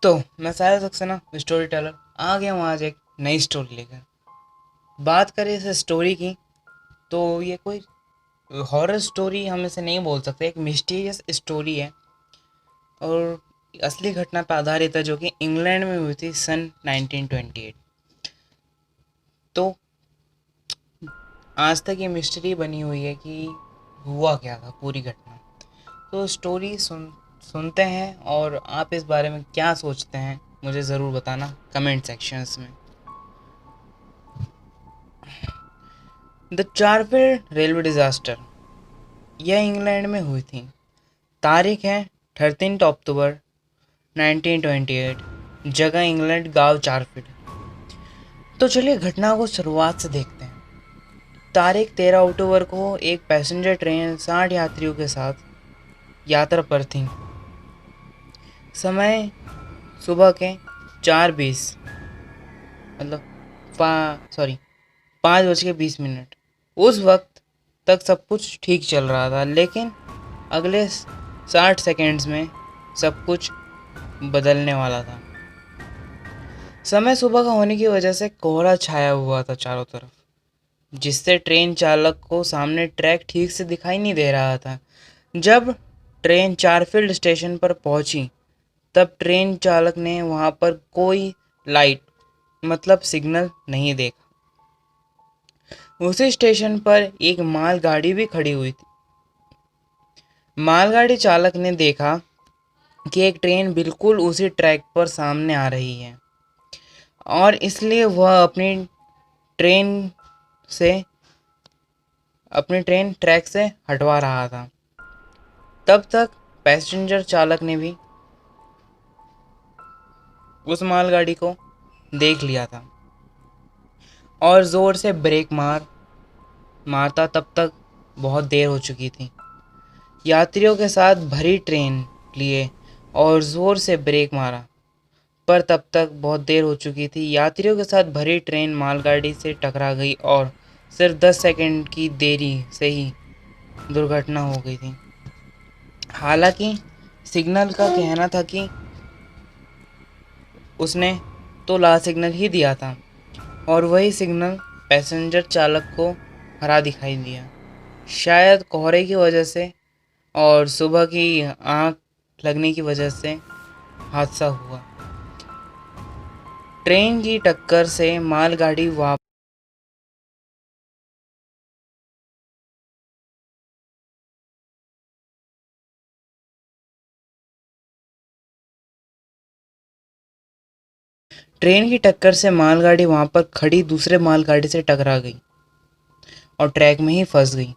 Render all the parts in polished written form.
तो मैं साहिल Saxena story teller आ गया हूँ आज एक नई स्टोरी लेकर। बात करें इस स्टोरी की तो ये कोई हॉरर स्टोरी हम इसे नहीं बोल सकते, एक मिस्टीरियस स्टोरी है और असली घटना पर आधारित है जो कि इंग्लैंड में हुई थी सन 1928। तो आज तक ये मिस्ट्री बनी हुई है कि हुआ क्या था पूरी घटना। तो स्टोरी सुनते हैं और आप इस बारे में क्या सोचते हैं मुझे ज़रूर बताना कमेंट सेक्शंस में। द चारफील्ड रेलवे डिज़ास्टर यह इंग्लैंड में हुई थी। तारीख है 13 अक्टूबर 1928। जगह इंग्लैंड, गांव चारफील्ड। तो चलिए घटना को शुरुआत से देखते हैं। तारीख 13 अक्टूबर को एक पैसेंजर ट्रेन 60 यात्रियों के साथ यात्रा पर थी। समय सुबह के 4:20, मतलब 5:20। उस वक्त तक सब कुछ ठीक चल रहा था, लेकिन अगले 60 सेकेंड्स में सब कुछ बदलने वाला था। समय सुबह का होने की वजह से कोहरा छाया हुआ था चारों तरफ, जिससे ट्रेन चालक को सामने ट्रैक ठीक से दिखाई नहीं दे रहा था। जब ट्रेन चारफील्ड स्टेशन पर पहुंची तब ट्रेन चालक ने वहां पर कोई लाइट, मतलब सिग्नल नहीं देखा। उसी स्टेशन पर एक मालगाड़ी भी खड़ी हुई थी। मालगाड़ी चालक ने देखा कि एक ट्रेन बिल्कुल उसी ट्रैक पर सामने आ रही है और इसलिए वह ट्रेन से अपनी ट्रेन ट्रैक से हटवा रहा था। तब तक पैसेंजर चालक ने भी उस मालगाड़ी को देख लिया था और ज़ोर से ब्रेक मारता। तब तक बहुत देर हो चुकी थी। यात्रियों के साथ भरी ट्रेन लिए और ज़ोर से ब्रेक मारा, पर तब तक बहुत देर हो चुकी थी। यात्रियों के साथ भरी ट्रेन मालगाड़ी से टकरा गई और सिर्फ 10 सेकंड की देरी से ही दुर्घटना हो गई थी। हालांकि सिग्नल का कहना था कि उसने तो लाल सिग्नल ही दिया था और वही सिग्नल पैसेंजर चालक को हरा दिखाई दिया। शायद कोहरे की वजह से और सुबह की आंख लगने की वजह से हादसा हुआ। ट्रेन की टक्कर से मालगाड़ी वापस ट्रेन की टक्कर से मालगाड़ी वहां पर खड़ी दूसरे मालगाड़ी से टकरा गई और ट्रैक में ही फंस गई।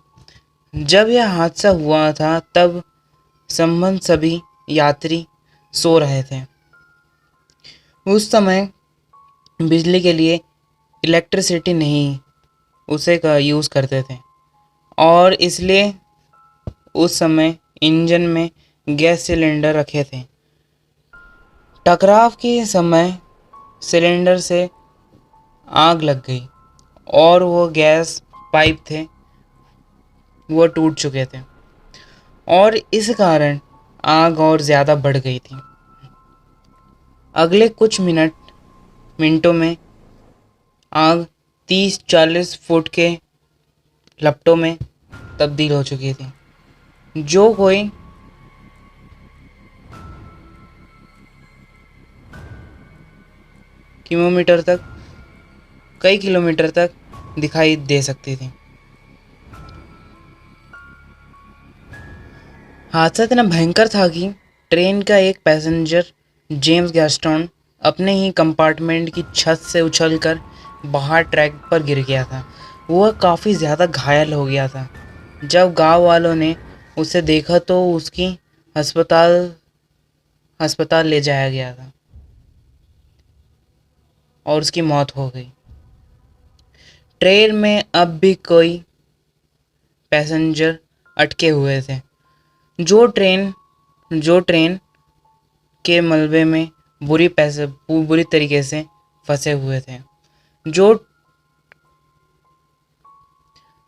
जब यह हादसा हुआ था तब संबंध सभी यात्री सो रहे थे। उस समय बिजली के लिए इलेक्ट्रिसिटी नहीं उसे का यूज़ करते थे और इसलिए उस समय इंजन में गैस सिलेंडर रखे थे। टकराव के समय सिलेंडर से आग लग गई और वो गैस पाइप थे वो टूट चुके थे और इस कारण आग और ज़्यादा बढ़ गई थी। अगले कुछ मिनटों में आग 30-40 फुट के लपटों में तब्दील हो चुकी थी, जो कोई किलोमीटर तक कई किलोमीटर तक दिखाई दे सकती थी। हादसा इतना भयंकर था कि ट्रेन का एक पैसेंजर जेम्स गैस्टन अपने ही कंपार्टमेंट की छत से उछलकर बाहर ट्रैक पर गिर गया था। वह काफ़ी ज़्यादा घायल हो गया था। जब गांव वालों ने उसे देखा तो उसकी अस्पताल अस्पताल ले जाया गया था और उसकी मौत हो गई। ट्रेन में अब भी कोई पैसेंजर अटके हुए थे जो ट्रेन के मलबे में बुरी तरीके से फंसे हुए थे। जो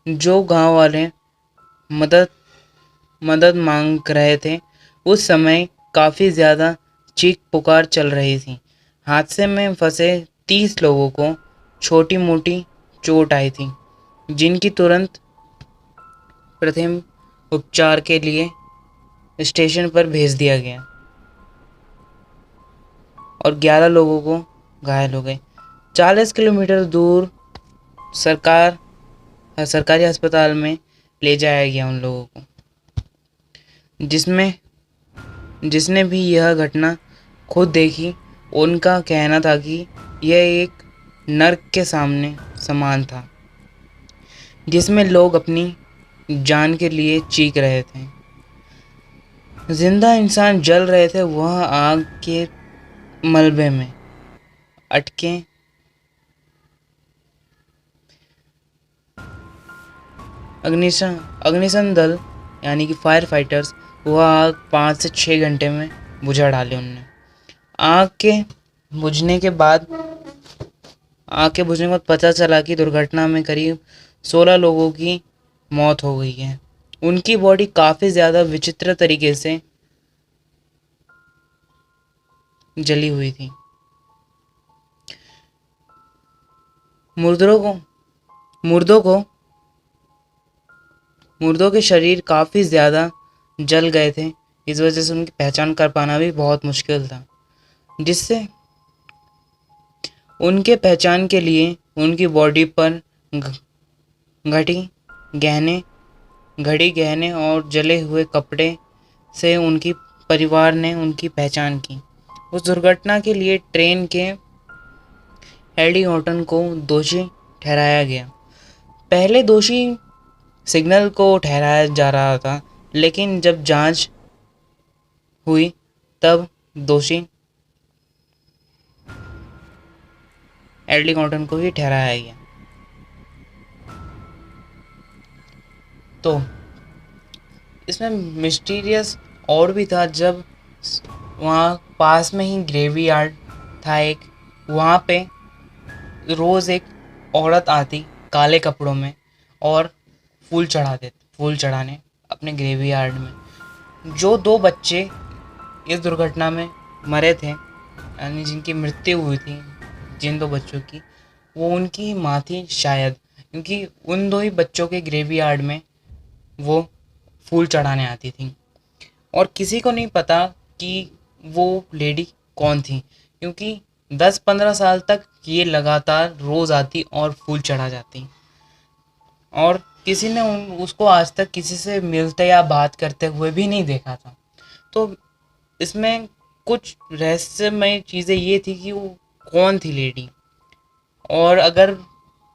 जो गांव वाले मदद मदद मांग रहे थे। उस समय काफ़ी ज़्यादा चीख पुकार चल रही थी। हादसे में फंसे 30 लोगों को छोटी मोटी चोट आई थी, जिनकी तुरंत प्राथमिक उपचार के लिए स्टेशन पर भेज दिया गया और 11 लोगों को घायल हो गए। 40 किलोमीटर दूर सरकारी अस्पताल में ले जाया गया उन लोगों को, जिसने भी यह घटना खुद देखी। उनका कहना था कि यह एक नर्क के समान था, जिसमें लोग अपनी जान के लिए चीख रहे थे। जिंदा इंसान जल रहे थे, वह आग के मलबे में अटके अग्निशमन दल यानी कि फायर फाइटर्स वह आग 5 से 6 घंटे में बुझा डाली उनने। आग के बुझने के बाद पता चला कि दुर्घटना में करीब 16 लोगों की मौत हो गई है। उनकी बॉडी काफ़ी ज़्यादा विचित्र तरीके से जली हुई थी। मुर्दों के शरीर काफ़ी ज़्यादा जल गए थे। इस वजह से उनकी पहचान कर पाना भी बहुत मुश्किल था, जिससे उनके पहचान के लिए उनकी बॉडी पर घड़ी गहने और जले हुए कपड़े से उनकी परिवार ने उनकी पहचान की। उस दुर्घटना के लिए ट्रेन के एडी हॉटन को दोषी ठहराया गया। पहले दोषी सिग्नल को ठहराया जा रहा था, लेकिन जब जांच हुई तब दोषी एडी हॉटन को ही ठहराया गया। तो इसमें मिस्टीरियस और भी था। जब वहाँ पास में ही ग्रेवयार्ड था एक, वहाँ पे रोज़ एक औरत आती काले कपड़ों में और फूल चढ़ाने अपने ग्रेवयार्ड में। जो 2 बच्चे इस दुर्घटना में मरे थे, यानी जिनकी मृत्यु हुई थी, जिन 2 बच्चों की, वो उनकी माँ थी शायद, क्योंकि उन 2 ही बच्चों के ग्रेवयार्ड में वो फूल चढ़ाने आती थी। और किसी को नहीं पता कि वो लेडी कौन थी, क्योंकि 10-15 साल तक ये लगातार रोज़ आती और फूल चढ़ा जाती, और किसी ने उसको आज तक किसी से मिलते या बात करते हुए भी नहीं देखा था। तो इसमें कुछ रहस्यमय चीज़ें ये थी कि वो कौन थी लेडी, और अगर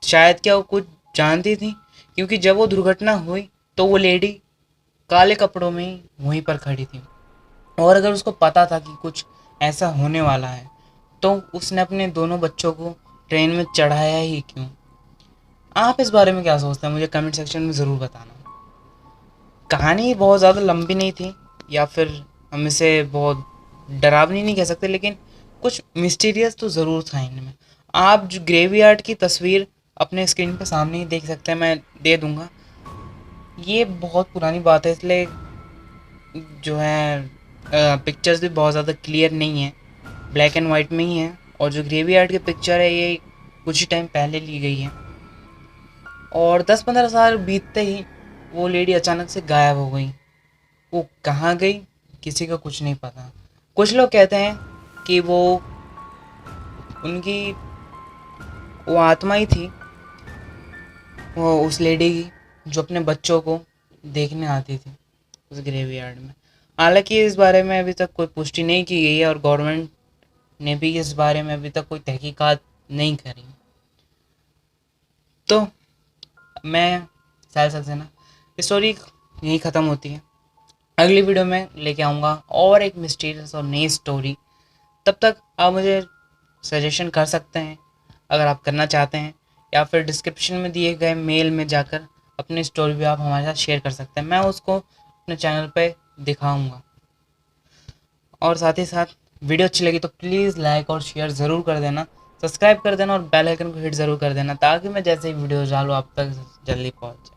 शायद क्या वो कुछ जानती थी, क्योंकि जब वो दुर्घटना हुई तो वो लेडी काले कपड़ों में ही वहीं पर खड़ी थी। और अगर उसको पता था कि कुछ ऐसा होने वाला है, तो उसने अपने दोनों बच्चों को ट्रेन में चढ़ाया ही क्यों? आप इस बारे में क्या सोचते हैं, मुझे कमेंट सेक्शन में ज़रूर बताना। कहानी बहुत ज़्यादा लंबी नहीं थी, या फिर हम इसे बहुत डरावनी नहीं कह सकते, लेकिन कुछ मिस्टीरियस तो ज़रूर था इनमें। आप जो ग्रेवयार्ड की तस्वीर अपने स्क्रीन पर सामने ही देख सकते हैं, मैं दे दूँगा। ये बहुत पुरानी बात है, इसलिए जो है पिक्चर्स भी बहुत ज़्यादा क्लियर नहीं है, ब्लैक एंड वाइट में ही है। और जो ग्रेवयार्ड की पिक्चर है ये कुछ ही टाइम पहले ली गई है, और 10-15 साल बीतते ही वो लेडी अचानक से गायब हो गई। वो कहाँ गई किसी को कुछ नहीं पता। कुछ लोग कहते हैं कि वो आत्मा ही थी, वो उस लेडी की जो अपने बच्चों को देखने आती थी उस ग्रेवयार्ड में। हालांकि इस बारे में अभी तक कोई पुष्टि नहीं की गई है, और गवर्नमेंट ने भी इस बारे में अभी तक कोई तहकीकात नहीं करी। तो मैं साहिल सक्सेना, स्टोरी यहीं ख़त्म होती है। अगली वीडियो में लेके आऊँगा और एक मिस्टीरियस और नई स्टोरी। तब तक आप मुझे सजेशन कर सकते हैं अगर आप करना चाहते हैं, या फिर डिस्क्रिप्शन में दिए गए मेल में जाकर अपनी स्टोरी भी आप हमारे साथ शेयर कर सकते हैं। मैं उसको अपने चैनल पे दिखाऊंगा। और साथ ही साथ वीडियो अच्छी लगी तो प्लीज़ लाइक और शेयर ज़रूर कर देना, सब्सक्राइब कर देना और बेल आइकन को हिट ज़रूर कर देना, ताकि मैं जैसे ही वीडियो डालूँ आप तक जल्दी पहुँचे।